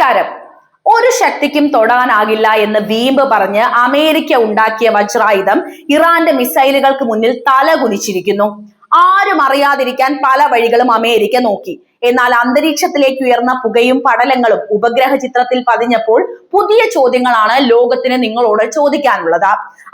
നമസ്കാരം. ഒരു ശക്തിക്കും തൊടാനാകില്ല എന്ന് വീമ്പ് പറഞ്ഞ് അമേരിക്ക ഉണ്ടാക്കിയ വജ്രായുധം ഇറാന്റെ മിസൈലുകൾക്ക് മുന്നിൽ തല കുനിച്ചിരിക്കുന്നു. ആരും അറിയാതിരിക്കാൻ പല വഴികളും അമേരിക്ക നോക്കി. എന്നാൽ അന്തരീക്ഷത്തിലേക്ക് ഉയർന്ന പുകയും പടലങ്ങളും ഉപഗ്രഹ ചിത്രത്തിൽ പതിഞ്ഞപ്പോൾ പുതിയ ചോദ്യങ്ങളാണ് ലോകത്തിന് നിങ്ങളോട് ചോദിക്കാനുള്ളത്.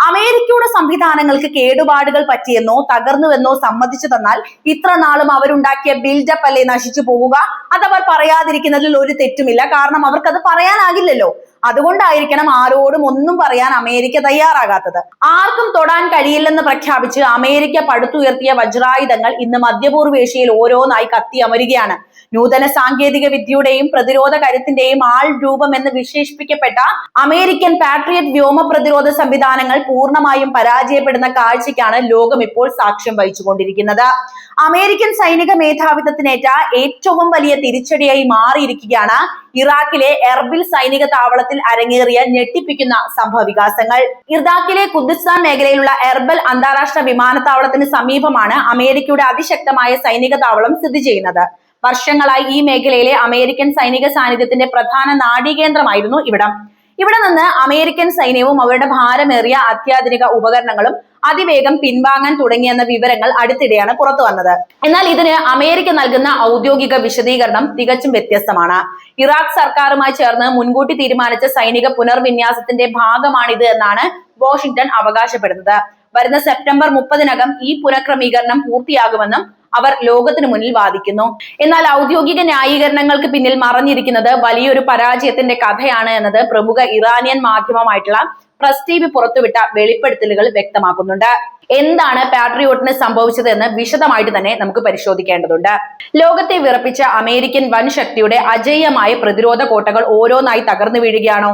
അമേരിക്കയുടെ സംവിധാനങ്ങൾക്ക് കേടുപാടുകൾ പറ്റിയെന്നോ തകർന്നുവെന്നോ സമ്മതിച്ചു തന്നാൽ ഇത്ര നാളും അവരുണ്ടാക്കിയ ബിൽഡപ്പ് അല്ലേ നശിച്ചു പോവുക? അതവർ പറയാതിരിക്കുന്നതിൽ ഒരു തെറ്റുമില്ല. കാരണം അവർക്കത് പറയാനാകില്ലല്ലോ. അതുകൊണ്ടായിരിക്കണം ആരോടും ഒന്നും പറയാൻ അമേരിക്ക തയ്യാറാകാത്തത്. ആർക്കും തൊടാൻ കഴിയില്ലെന്ന് പ്രഖ്യാപിച്ച് അമേരിക്ക പടുത്തുയർത്തിയ വജ്രായുധങ്ങൾ ഇന്ന് മധ്യപൂർവേഷ്യയിൽ ഓരോന്നായി കത്തിയമരുകയാണ്. നൂതന സാങ്കേതിക വിദ്യയുടെയും പ്രതിരോധ കരുത്തിന്റെയും ആൾ രൂപം എന്ന് വിശേഷിപ്പിക്കപ്പെട്ട അമേരിക്കൻ പാട്രിയറ്റ് വ്യോമ പ്രതിരോധ സംവിധാനങ്ങൾ പൂർണ്ണമായും പരാജയപ്പെടുന്ന കാഴ്ചയ്ക്കാണ് ലോകം ഇപ്പോൾ സാക്ഷ്യം വഹിച്ചുകൊണ്ടിരിക്കുന്നത്. അമേരിക്കൻ സൈനിക മേധാവിത്വത്തിനേറ്റ ഏറ്റവും വലിയ തിരിച്ചടിയായി മാറിയിരിക്കുകയാണ് ഇറാഖിലെ എർബിൽ സൈനിക താവളത്തിൽ അരങ്ങേറിയ ഞെട്ടിപ്പിക്കുന്ന സംഭവ വികാസങ്ങൾ. ഇറാഖിലെ കുർദിസ്ഥാൻ മേഖലയിലുള്ള എർബൽ അന്താരാഷ്ട്ര വിമാനത്താവളത്തിന് സമീപമാണ് അമേരിക്കയുടെ അതിശക്തമായ സൈനിക താവളം സ്ഥിതി ചെയ്യുന്നത്. വർഷങ്ങളായി ഈ മേഖലയിലെ അമേരിക്കൻ സൈനിക സാന്നിധ്യത്തിന്റെ പ്രധാന നാഡീകേന്ദ്രമായിരുന്നു ഇവിടം. ഇവിടെ നിന്ന് അമേരിക്കൻ സൈന്യവും അവരുടെ ഭാരമേറിയ അത്യാധുനിക ഉപകരണങ്ങളും അതിവേഗം പിൻവാങ്ങാൻ തുടങ്ങിയെന്ന വിവരങ്ങൾ അടുത്തിടെയാണ് പുറത്തു വന്നത്. എന്നാൽ ഇതിന് അമേരിക്ക നൽകുന്ന ഔദ്യോഗിക വിശദീകരണം തികച്ചും വ്യത്യസ്തമാണ്. ഇറാഖ് സർക്കാരുമായി ചേർന്ന് മുൻകൂട്ടി തീരുമാനിച്ച സൈനിക പുനർവിന്യാസത്തിന്റെ ഭാഗമാണിത് എന്നാണ് വാഷിംഗ്ടൺ അവകാശപ്പെടുന്നത്. വരുന്ന സെപ്റ്റംബർ 30-നകം ഈ പുനഃക്രമീകരണം പൂർത്തിയാകുമെന്നും അവർ ലോകത്തിന് മുന്നിൽ വാദിക്കുന്നു. എന്നാൽ ഔദ്യോഗിക ന്യായീകരണങ്ങൾക്ക് പിന്നിൽ മറഞ്ഞിരിക്കുന്നത് വലിയൊരു പരാജയത്തിന്റെ കഥയാണ് എന്നത് പ്രമുഖ ഇറാനിയൻ മാധ്യമമായിട്ടുള്ള പ്രസ് ടിവി പുറത്തുവിട്ട വെളിപ്പെടുത്തലുകൾ വ്യക്തമാക്കുന്നുണ്ട്. എന്താണ് പാട്രിയോട്ടിന് സംഭവിച്ചത് എന്ന് വിശദമായിട്ട് തന്നെ നമുക്ക് പരിശോധിക്കേണ്ടതുണ്ട്. ലോകത്തെ വിറപ്പിച്ച അമേരിക്കൻ വൻ ശക്തിയുടെ അജയ്യമായ പ്രതിരോധ കോട്ടകൾ ഓരോന്നായി തകർന്നു വീഴുകയാണോ?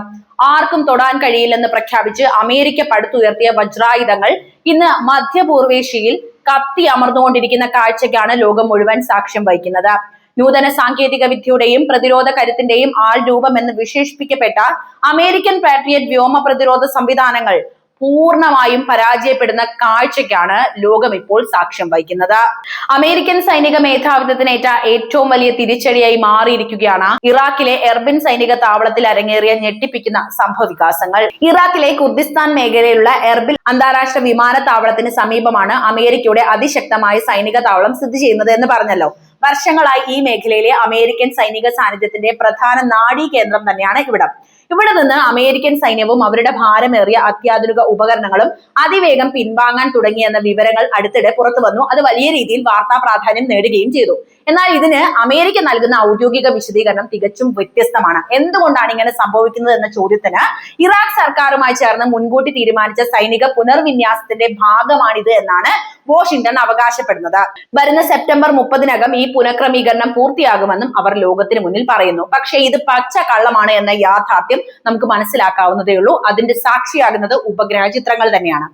ആർക്കും തൊടാൻ കഴിയില്ലെന്ന് പ്രഖ്യാപിച്ച് അമേരിക്ക പടുത്തുയർത്തിയ വജ്രായുധങ്ങൾ ഇന്ന് മധ്യപൂർവേഷ്യയിൽ കത്തി അമർന്നുകൊണ്ടിരിക്കുന്ന കാഴ്ചയ്ക്കാണ് ലോകം മുഴുവൻ സാക്ഷ്യം വഹിക്കുന്നത്. നൂതന സാങ്കേതിക വിദ്യയുടെയും പ്രതിരോധ കരുത്തിന്റെയും ആൾ രൂപം എന്ന് വിശേഷിപ്പിക്കപ്പെട്ട അമേരിക്കൻ പാട്രിയറ്റ് വ്യോമ പ്രതിരോധ സംവിധാനങ്ങൾ പൂർണ്ണമായും പരാജയപ്പെടുന്ന കാഴ്ചയ്ക്കാണ് ലോകം ഇപ്പോൾ സാക്ഷ്യം വഹിക്കുന്നത്. അമേരിക്കൻ സൈനിക മേധാവിത്വത്തിനേറ്റ ഏറ്റവും വലിയ തിരിച്ചടിയായി മാറിയിരിക്കുകയാണ് ഇറാഖിലെ എർബിൻ സൈനിക താവളത്തിൽ അരങ്ങേറിയ ഞെട്ടിപ്പിക്കുന്ന സംഭവ വികാസങ്ങൾ. ഇറാഖിലെ കുർദിസ്ഥാൻ മേഖലയിലുള്ള എർബിൽ അന്താരാഷ്ട്ര വിമാനത്താവളത്തിന് സമീപമാണ് അമേരിക്കയുടെ അതിശക്തമായ സൈനിക താവളം സ്ഥിതി ചെയ്യുന്നത് എന്ന് പറഞ്ഞല്ലോ. വർഷങ്ങളായി ഈ മേഖലയിലെ അമേരിക്കൻ സൈനിക സാന്നിധ്യത്തിന്റെ പ്രധാന നാഡീകേന്ദ്രം തന്നെയാണ് ഇവിടം. ഇവിടെ നിന്ന് അമേരിക്കൻ സൈന്യവും അവരുടെ ഭാരമേറിയ അത്യാധുനിക ഉപകരണങ്ങളും അതിവേഗം പിൻവാങ്ങാൻ തുടങ്ങിയെന്ന വിവരങ്ങൾ അടുത്തിടെ പുറത്തു വന്നു. അത് വലിയ രീതിയിൽ വാർത്താ പ്രാധാന്യം നേടുകയും ചെയ്തു. എന്നാൽ ഇതിന് അമേരിക്ക നൽകുന്ന ഔദ്യോഗിക വിശദീകരണം തികച്ചും വ്യത്യസ്തമാണ്. എന്തുകൊണ്ടാണ് ഇങ്ങനെ സംഭവിക്കുന്നത് എന്ന ചോദ്യത്തിന് ഇറാഖ് സർക്കാരുമായി ചേർന്ന് മുൻകൂട്ടി തീരുമാനിച്ച സൈനിക പുനർവിന്യാസത്തിന്റെ ഭാഗമാണിത് എന്നാണ് വാഷിംഗ്ടൺ അവകാശപ്പെടുന്നത്. വരുന്ന സെപ്റ്റംബർ 30-നകം ഈ പുനഃക്രമീകരണം പൂർത്തിയാകുമെന്നും അവർ ലോകത്തിന് മുന്നിൽ പറയുന്നു. പക്ഷേ ഇത് പച്ച കള്ളമാണ് എന്ന യാഥാർത്ഥ്യം നമുക്ക് മനസ്സിലാക്കാവുന്നതേ ഉള്ളൂ. അതിന്റെ സാക്ഷിയാകുന്നത് ഉപഗ്രഹ ചിത്രങ്ങൾ തന്നെയാണ്.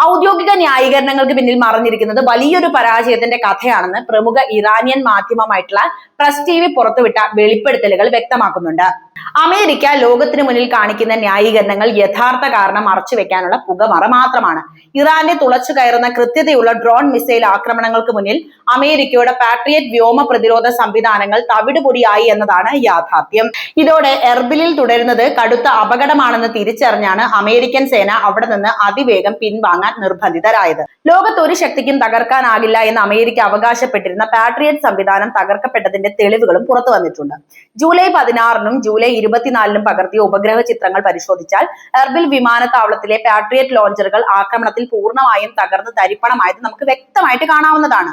ഔദ്യോഗിക ന്യായീകരണങ്ങൾക്ക് പിന്നിൽ മറഞ്ഞിരിക്കുന്നത് വലിയൊരു പരാജയത്തിന്റെ കഥയാണെന്ന് പ്രമുഖ ഇറാനിയൻ മാധ്യമമായിട്ടുള്ള പ്രസ് ടിവി പുറത്തുവിട്ട വെളിപ്പെടുത്തലുകൾ വ്യക്തമാക്കുന്നുണ്ട്. അമേരിക്ക ലോകത്തിന് മുന്നിൽ കാണിക്കുന്ന ന്യായീകരണങ്ങൾ യഥാർത്ഥ കാരണം മറച്ചുവെക്കാനുള്ള പുകമറ മാത്രമാണ്. ഇറാന്റെ തുളച്ചു കയറുന്ന കൃത്യതയുള്ള ഡ്രോൺ മിസൈൽ ആക്രമണങ്ങൾക്ക് മുന്നിൽ അമേരിക്കയുടെ പാട്രിയറ്റ് വ്യോമ പ്രതിരോധ സംവിധാനങ്ങൾ തവിടുപൊടിയായി എന്നതാണ് യാഥാർത്ഥ്യം. ഇതോടെ എർബിലിൽ തുടരുന്നത് കടുത്ത അപകടമാണെന്ന് തിരിച്ചറിഞ്ഞാണ് അമേരിക്കൻ സേന അവിടെ നിന്ന് അതിവേഗം പിൻവാങ്ങാൻ നിർബന്ധിതരായത്. ലോകത്ത് ഒരു ശക്തിക്കും തകർക്കാനാകില്ല എന്ന് അമേരിക്ക അവകാശപ്പെട്ടിരുന്ന പാട്രിയറ്റ് സംവിധാനം തകർക്കപ്പെട്ടതിന്റെ തെളിവുകളും പുറത്തു വന്നിട്ടുണ്ട്. ജൂലൈ 16-നും ജൂലൈ 24-നും പകർത്തിയ ഉപഗ്രഹ ചിത്രങ്ങൾ പരിശോധിച്ചാൽ എർബിൽ വിമാനത്താവളത്തിലെ പാട്രിയറ്റ് ലോഞ്ചറുകൾ ആക്രമണത്തിൽ പൂർണ്ണമായും തകർന്ന് തരിപ്പണമായത് നമുക്ക് വ്യക്തമായിട്ട് കാണാവുന്നതാണ്.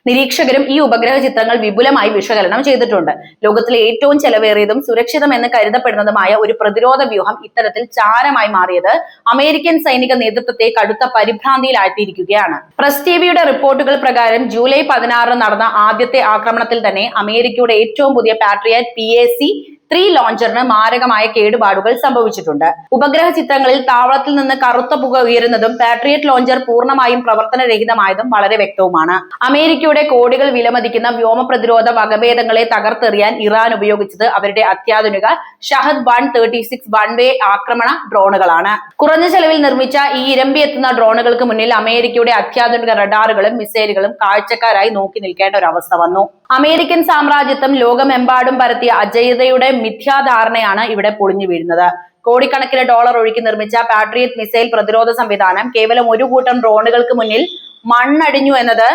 നിരീക്ഷകരും ഈ ഉപഗ്രഹ ചിത്രങ്ങൾ വിപുലമായി വിശകലനം ചെയ്തിട്ടുണ്ട്. ലോകത്തിലെ ഏറ്റവും ചെലവേറിയതും സുരക്ഷിതമെന്ന് കരുതപ്പെടുന്നതുമായ ഒരു പ്രതിരോധ വ്യൂഹം ഇത്തരത്തിൽ ചാരമായി മാറിയത് അമേരിക്കൻ സൈനിക നേതൃത്വത്തെ കടുത്ത പരിഭ്രാന്തിയിലാഴ്ത്തിയിരിക്കുകയാണ്. പ്രസ് ടിവിയുടെ റിപ്പോർട്ടുകൾ പ്രകാരം ജൂലൈ 16 നടന്ന ആദ്യത്തെ ആക്രമണത്തിൽ തന്നെ അമേരിക്കയുടെ ഏറ്റവും പുതിയ പാട്രിയറ്റ് PAC-3 ലോഞ്ചറിന് മാരകമായ കേടുപാടുകൾ സംഭവിച്ചിട്ടുണ്ട്. ഉപഗ്രഹ ചിത്രങ്ങളിൽ താവളത്തിൽ നിന്ന് കറുത്ത പുക ഉയരുന്നതും പാട്രിയറ്റ് ലോഞ്ചർ പൂർണ്ണമായും പ്രവർത്തനരഹിതമായതും വളരെ വ്യക്തവുമാണ്. അമേരിക്കയുടെ കോടികൾ വിലമതിക്കുന്ന വ്യോമ പ്രതിരോധ വകഭേദങ്ങളെ തകർത്തെറിയാൻ ഇറാൻ ഉപയോഗിച്ചത് അവരുടെ അത്യാധുനിക ഷഹദ് 136 വൺ വേ ആക്രമണ ഡ്രോണുകളാണ്. കുറഞ്ഞ ചെലവിൽ നിർമ്മിച്ച ഈ ഇരമ്പിയെത്തുന്ന ഡ്രോണുകൾക്ക് മുന്നിൽ അമേരിക്കയുടെ അത്യാധുനിക റഡാറുകളും മിസൈലുകളും കാഴ്ചക്കാരായി നോക്കി നിൽക്കേണ്ട ഒരു അവസ്ഥ വന്നു. അമേരിക്കൻ സാമ്രാജ്യത്വം ലോകമെമ്പാടും പരത്തിയ അജയ്യതയുടെ മിഥ്യാധാരണയാണ് ഇവിടെ പൊളിഞ്ഞു വീഴുന്നത്. കോടിക്കണക്കിന് ഡോളർ ഒഴുക്കി നിർമ്മിച്ച പാട്രിയറ്റ് മിസൈൽ പ്രതിരോധ സംവിധാനം കേവലം ഒരു കൂട്ടം ഡ്രോണുകൾക്ക് മുന്നിൽ മണ്ണടിഞ്ഞു എന്നത്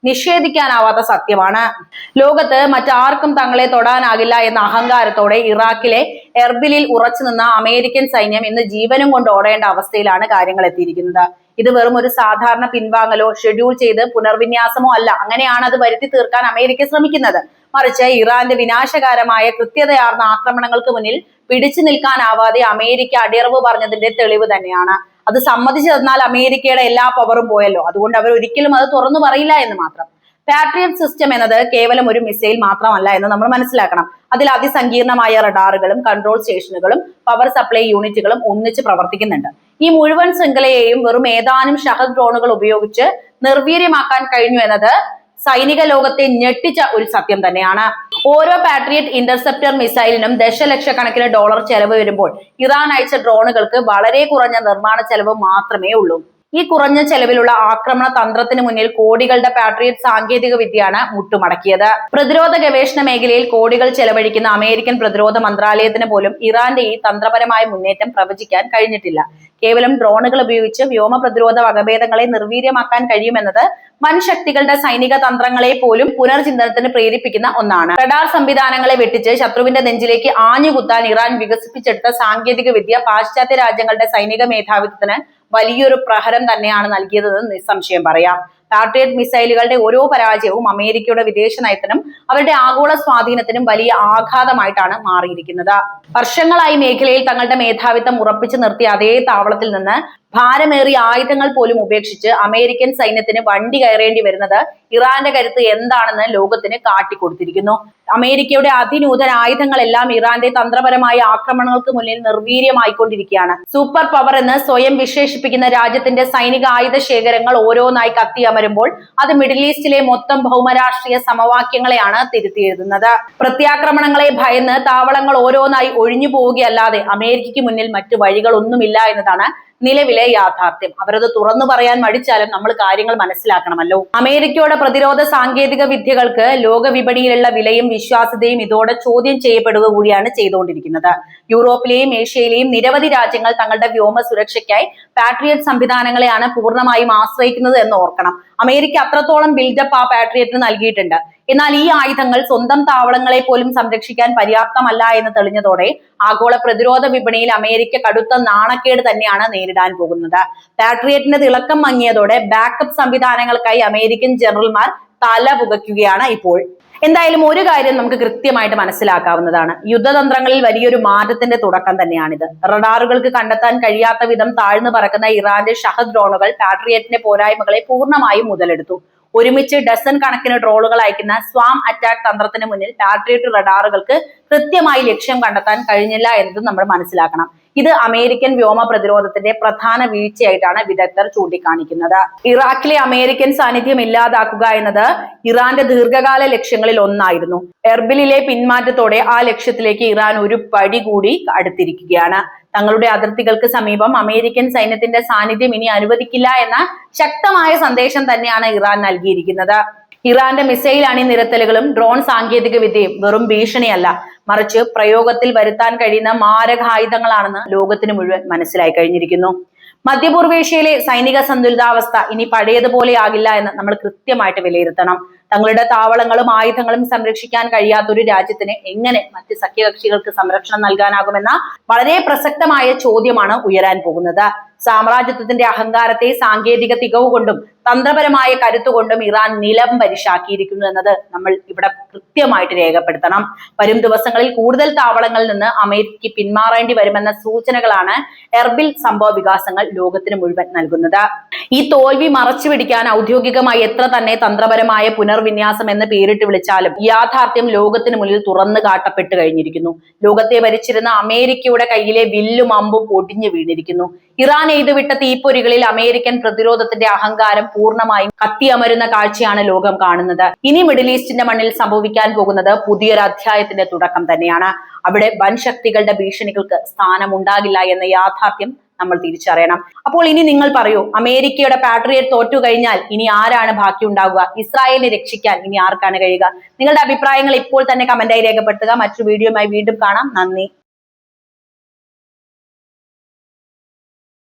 നിഷേധിക്കാനാവാത്ത സത്യമാണ്. ലോകത്ത് മറ്റാർക്കും തങ്ങളെ തൊടാനാകില്ല എന്ന അഹങ്കാരത്തോടെ ഇറാഖിലെ എർബിലിൽ ഉറച്ചു നിന്ന അമേരിക്കൻ സൈന്യം ഇന്ന് ജീവനും കൊണ്ട് ഓടേണ്ട അവസ്ഥയിലാണ് കാര്യങ്ങൾ എത്തിയിരിക്കുന്നത്. ഇത് വെറും ഒരു സാധാരണ പിൻവാങ്ങലോ ഷെഡ്യൂൾ ചെയ്ത് പുനർവിന്യാസമോ അല്ല. അങ്ങനെയാണ് അത് വരുത്തി തീർക്കാൻ അമേരിക്ക ശ്രമിക്കുന്നത്. മറിച്ച് ഇറാന്റെ വിനാശകാരമായ കൃത്യതയാർന്ന ആക്രമണങ്ങൾക്ക് മുന്നിൽ പിടിച്ചു നിൽക്കാനാവാതെ അമേരിക്ക അടിയറവ് പറഞ്ഞതിന്റെ തെളിവ് തന്നെയാണ്. അത് സമ്മതിച്ചു തന്നാൽ അമേരിക്കയുടെ എല്ലാ പവറും പോയല്ലോ. അതുകൊണ്ട് അവർ ഒരിക്കലും അത് തുറന്നു പറയില്ല എന്ന് മാത്രം. പാട്രിയറ്റ് സിസ്റ്റം എന്നത് കേവലം ഒരു മിസൈൽ മാത്രമല്ല എന്ന് നമ്മൾ മനസ്സിലാക്കണം. അതിൽ അതിസങ്കീർണമായ റഡാറുകളും കൺട്രോൾ സ്റ്റേഷനുകളും പവർ സപ്ലൈ യൂണിറ്റുകളും ഒന്നിച്ച് പ്രവർത്തിക്കുന്നുണ്ട്. ഈ മുഴുവൻ ശൃംഖലയെയും വെറും ഏതാനും ഷഹദ് ഡ്രോണുകൾ ഉപയോഗിച്ച് നിർവീര്യമാക്കാൻ കഴിഞ്ഞു എന്നത് സൈനിക ലോകത്തെ ഞെട്ടിച്ച ഒരു സത്യം തന്നെയാണ്. ഓരോ പാട്രിയറ്റ് ഇന്റർസെപ്റ്റർ മിസൈലിനും ദശലക്ഷക്കണക്കിന് ഡോളർ ചെലവ് വരുമ്പോൾ ഇറാൻ അയച്ച ഡ്രോണുകൾക്ക് വളരെ കുറഞ്ഞ നിർമ്മാണ ചെലവ് മാത്രമേ ഉള്ളൂ. ഈ കുറഞ്ഞ ചെലവിലുള്ള ആക്രമണ തന്ത്രത്തിന് മുന്നിൽ കോടികളുടെ പാട്രിയറ്റ് സാങ്കേതിക വിദ്യയാണ് മുട്ടുമടക്കിയത്. പ്രതിരോധ ഗവേഷണ മേഖലയിൽ കോടികൾ ചെലവഴിക്കുന്ന അമേരിക്കൻ പ്രതിരോധ മന്ത്രാലയത്തിന് പോലും ഇറാന്റെ ഈ തന്ത്രപരമായ മുന്നേറ്റം പ്രവചിക്കാൻ കഴിഞ്ഞിട്ടില്ല. കേവലം ഡ്രോണുകൾ ഉപയോഗിച്ച് വ്യോമ പ്രതിരോധ വകഭേദങ്ങളെ നിർവീര്യമാക്കാൻ കഴിയുമെന്നത് വൻ ശക്തികളുടെ സൈനിക തന്ത്രങ്ങളെ പോലും പുനർചിന്തനത്തിന് പ്രേരിപ്പിക്കുന്ന ഒന്നാണ്. റഡാർ സംവിധാനങ്ങളെ വെട്ടിച്ച് ശത്രുവിന്റെ നെഞ്ചിലേക്ക് ആഞ്ഞുകുത്താൻ ഇറാൻ വികസിപ്പിച്ചെടുത്ത സാങ്കേതിക വിദ്യ പാശ്ചാത്യ രാജ്യങ്ങളുടെ സൈനിക മേധാവിത്വത്തിന് വലിയൊരു പ്രഹരം തന്നെയാണ് നൽകിയതെന്ന് നിസ്സംശയം പറയാം. പാട്രിയറ്റ് മിസൈലുകളുടെ ഓരോ പരാജയവും അമേരിക്കയുടെ വിദേശ നയത്തിനും അവരുടെ ആഗോള സ്വാധീനത്തിനും വലിയ ആഘാതമായിട്ടാണ് മാറിയിരിക്കുന്നത്. വർഷങ്ങളായി മേഖലയിൽ തങ്ങളുടെ മേധാവിത്വം ഉറപ്പിച്ചു നിർത്തിയ അതേ താവളത്തിൽ നിന്ന് ഭാരമേറിയ ആയുധങ്ങൾ പോലും ഉപേക്ഷിച്ച് അമേരിക്കൻ സൈന്യത്തിന് വണ്ടി കയറേണ്ടി വരുന്നത് ഇറാന്റെ കരുത്ത് എന്താണെന്ന് ലോകത്തിന് കാട്ടിക്കൊടുത്തിരിക്കുന്നു. അമേരിക്കയുടെ അതിനൂതന ആയുധങ്ങളെല്ലാം ഇറാന്റെ തന്ത്രപരമായ ആക്രമണങ്ങൾക്ക് മുന്നിൽ നിർവീര്യമായിക്കൊണ്ടിരിക്കുകയാണ്. സൂപ്പർ പവർ എന്ന് സ്വയം വിശേഷിപ്പിക്കുന്ന രാജ്യത്തിന്റെ സൈനിക ആയുധ ശേഖരങ്ങൾ ഓരോന്നായി കത്തിയമരുമ്പോൾ അത് മിഡിൽ ഈസ്റ്റിലെ മൊത്തം ഭൗമരാഷ്ട്രീയ സമവാക്യങ്ങളെയാണ് തിരുത്തിയെഴുതുന്നത്. പ്രത്യാക്രമണങ്ങളെ ഭയന്ന് താവളങ്ങൾ ഓരോന്നായി ഒഴിഞ്ഞു പോവുകയല്ലാതെ അമേരിക്കയ്ക്ക് മുന്നിൽ മറ്റു വഴികളൊന്നുമില്ല എന്നതാണ് നിലവിലെ യാഥാർത്ഥ്യം. അവരത് തുറന്നു പറയാൻ മടിച്ചാലും നമ്മൾ കാര്യങ്ങൾ മനസ്സിലാക്കണമല്ലോ. അമേരിക്കയുടെ പ്രതിരോധ സാങ്കേതിക വിദ്യകൾക്ക് ലോക വിപണിയിലുള്ള വിലയും വിശ്വാസ്യതയും ഇതോടെ ചോദ്യം ചെയ്യപ്പെടുക കൂടിയാണ് ചെയ്തുകൊണ്ടിരിക്കുന്നത്. യൂറോപ്പിലെയും ഏഷ്യയിലെയും നിരവധി രാജ്യങ്ങൾ തങ്ങളുടെ വ്യോമ സുരക്ഷയ്ക്കായി പാട്രിയറ്റ് സംവിധാനങ്ങളെയാണ് പൂർണ്ണമായും ആശ്രയിക്കുന്നത് എന്ന് ഓർക്കണം. അമേരിക്ക അത്രത്തോളം ബിൽഡപ്പ് ആ പാട്രിയറ്റിന് നൽകിയിട്ടുണ്ട്. എന്നാൽ ഈ ആയുധങ്ങൾ സ്വന്തം താവളങ്ങളെ പോലും സംരക്ഷിക്കാൻ പര്യാപ്തമല്ല എന്ന് തെളിഞ്ഞതോടെ ആഗോള പ്രതിരോധ വിപണിയിൽ അമേരിക്ക കടുത്ത നാണക്കേട് തന്നെയാണ് നേരിടാൻ പോകുന്നത്. പാട്രിയറ്റിന്റെ തിളക്കം മങ്ങിയതോടെ ബാക്കപ്പ് സംവിധാനങ്ങൾക്കായി അമേരിക്കൻ ജനറൽമാർ തല പുകയ്ക്കുകയാണ് ഇപ്പോൾ. എന്തായാലും ഒരു കാര്യം നമുക്ക് കൃത്യമായിട്ട് മനസ്സിലാക്കാവുന്നതാണ്. യുദ്ധതന്ത്രങ്ങളിൽ വലിയൊരു മാറ്റത്തിന്റെ തുടക്കം തന്നെയാണിത്. റഡാറുകൾക്ക് കണ്ടെത്താൻ കഴിയാത്ത വിധം താഴ്ന്നു പറക്കുന്ന ഇറാന്റെ ഷഹദ് ഡ്രോണുകൾ പാട്രിയറ്റിന്റെ പോരായ്മകളെ പൂർണ്ണമായും മുതലെടുത്തു. ഒരുമിച്ച് ഡസൻ കണക്കിന് ഡ്രോണുകൾ അയക്കുന്ന സ്വാം അറ്റാക്ക് തന്ത്രത്തിന് മുന്നിൽ പാട്രിയറ്റ് റഡാറുകൾക്ക് കൃത്യമായി ലക്ഷ്യം കണ്ടെത്താൻ കഴിഞ്ഞില്ല എന്നതും നമ്മൾ മനസ്സിലാക്കണം. ഇത് അമേരിക്കൻ വ്യോമ പ്രതിരോധത്തിന്റെ പ്രധാന വീഴ്ചയായിട്ടാണ് വിദഗ്ധർ ചൂണ്ടിക്കാണിക്കുന്നത്. ഇറാഖിലെ അമേരിക്കൻ സാന്നിധ്യം ഇല്ലാതാക്കുക എന്നത് ഇറാന്റെ ദീർഘകാല ലക്ഷ്യങ്ങളിൽ ഒന്നായിരുന്നു. എർബിലിലെ പിന്മാറ്റത്തോടെ ആ ലക്ഷ്യത്തിലേക്ക് ഇറാൻ ഒരു പടി കൂടി അടുത്തിരിക്കുകയാണ്. തങ്ങളുടെ അതിർത്തികൾക്ക് സമീപം അമേരിക്കൻ സൈന്യത്തിന്റെ സാന്നിധ്യം ഇനി അനുവദിക്കില്ല എന്ന ശക്തമായ സന്ദേശം തന്നെയാണ് ഇറാൻ നൽകിയിരിക്കുന്നത്. ഇറാന്റെ മിസൈൽ അണിനിരത്തലുകളും ഡ്രോൺ സാങ്കേതിക വിദ്യയും വെറും ഭീഷണിയല്ല, മറിച്ച് പ്രയോഗത്തിൽ വരുത്താൻ കഴിയുന്ന മാരകായുധങ്ങളാണെന്ന് ലോകത്തിന് മുഴുവൻ മനസ്സിലായി കഴിഞ്ഞിരിക്കുന്നു. മധ്യപൂർവേഷ്യയിലെ സൈനിക സന്തുലിതാവസ്ഥ ഇനി പഴയതുപോലെ ആകില്ല എന്ന് നമ്മൾ കൃത്യമായിട്ട് വിലയിരുത്തണം. തങ്ങളുടെ താവളങ്ങളും ആയുധങ്ങളും സംരക്ഷിക്കാൻ കഴിയാത്ത ഒരു രാജ്യത്തിന് എങ്ങനെ മറ്റ് സഖ്യകക്ഷികൾക്ക് സംരക്ഷണം നൽകാനാകുമെന്ന വളരെ പ്രസക്തമായ ചോദ്യമാണ് ഉയരാൻ പോകുന്നത്. സാമ്രാജ്യത്വത്തിന്റെ അഹങ്കാരത്തെ സാങ്കേതിക തികവ് കൊണ്ടും തന്ത്രപരമായ കരുത്തുകൊണ്ടും ഇറാൻ നിലം പരിശാക്കിയിരിക്കുന്നു എന്നത് നമ്മൾ ഇവിടെ കൃത്യമായിട്ട് രേഖപ്പെടുത്തണം. വരും ദിവസങ്ങളിൽ കൂടുതൽ താവളങ്ങളിൽ നിന്ന് അമേരിക്കയ്ക്ക് പിന്മാറേണ്ടി വരുമെന്ന സൂചനകളാണ് എർബിൽ സംഭവ വികാസങ്ങൾ ലോകത്തിന് മുഴുവൻ നൽകുന്നത്. ഈ തോൽവി മറച്ചു പിടിക്കാൻ ഔദ്യോഗികമായി എത്ര തന്നെ തന്ത്രപരമായ പുനർവിന്യാസം എന്ന് പേരിട്ട് വിളിച്ചാലും യാഥാർത്ഥ്യം ലോകത്തിന് മുന്നിൽ തുറന്നു കാട്ടപ്പെട്ട് കഴിഞ്ഞിരിക്കുന്നു. ലോകത്തെ ഭരിച്ചിരുന്ന അമേരിക്കയുടെ കയ്യിലെ വില്ലും അമ്പും ഒടിഞ്ഞു വീണിരിക്കുന്നു. ഇറാൻ എയ്തുവിട്ട തീപ്പൊരികളിൽ അമേരിക്കൻ പ്രതിരോധത്തിന്റെ അഹങ്കാരം പൂർണ്ണമായും കത്തിയമരുന്ന കാഴ്ചയാണ് ലോകം കാണുന്നത്. ഇനി മിഡിൽ ഈസ്റ്റിന്റെ മണ്ണിൽ സംഭവിക്കാൻ പോകുന്നത് പുതിയൊരു അധ്യായത്തിന്റെ തുടക്കം തന്നെയാണ്. അവിടെ വൻ ശക്തികളുടെ ഭീഷണികൾക്ക് സ്ഥാനമുണ്ടാകില്ല എന്ന യാഥാർത്ഥ്യം നമ്മൾ തിരിച്ചറിയണം. അപ്പോൾ ഇനി നിങ്ങൾ പറയൂ, അമേരിക്കയുടെ പാട്രിയറ്റ് തോറ്റു കഴിഞ്ഞാൽ ഇനി ആരാണ് ബാക്കി ഉണ്ടാവുക? ഇസ്രായേലിനെ രക്ഷിക്കാൻ ഇനി ആർക്കാണ് കഴിയുക? നിങ്ങളുടെ അഭിപ്രായങ്ങൾ ഇപ്പോൾ തന്നെ കമന്റായി രേഖപ്പെടുത്തുക. മറ്റൊരു വീഡിയോയുമായി വീണ്ടും കാണാം. നന്ദി.